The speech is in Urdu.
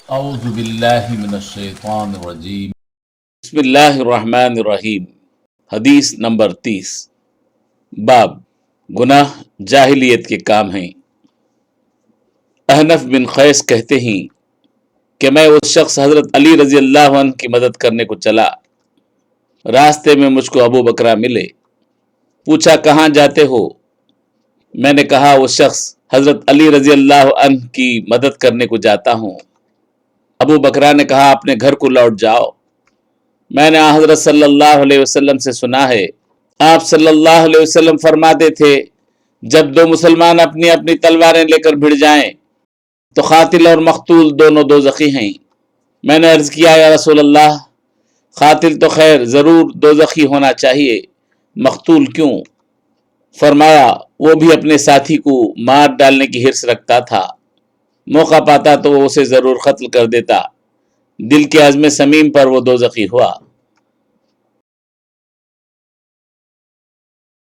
اعوذ باللہ من الشیطان الرجیم بسم اللہ الرحمن الرحیم۔ حدیث نمبر 30۔ باب گناہ جاہلیت کے کام ہیں۔ احنف بن قیس کہتے ہیں کہ میں اس شخص حضرت علی رضی اللہ عنہ کی مدد کرنے کو چلا، راستے میں مجھ کو ابو بکرہ ملے، پوچھا کہاں جاتے ہو؟ میں نے کہا وہ شخص حضرت علی رضی اللہ عنہ کی مدد کرنے کو جاتا ہوں۔ ابو بکرہ نے کہا اپنے گھر کو لوٹ جاؤ، میں نے حضرت صلی اللہ علیہ وسلم سے سنا ہے، آپ صلی اللہ علیہ وسلم فرماتے تھے جب دو مسلمان اپنی اپنی تلواریں لے کر بھڑ جائیں تو قاتل اور مقتول دونوں دوزخی ہیں۔ میں نے عرض کیا یا رسول اللہ، قاتل تو خیر ضرور دوزخی ہونا چاہیے، مقتول کیوں؟ فرمایا وہ بھی اپنے ساتھی کو مار ڈالنے کی حرص رکھتا تھا، موقع پاتا تو وہ اسے ضرور قتل کر دیتا، دل کے عزم سمیم پر وہ دوزخی ہوا۔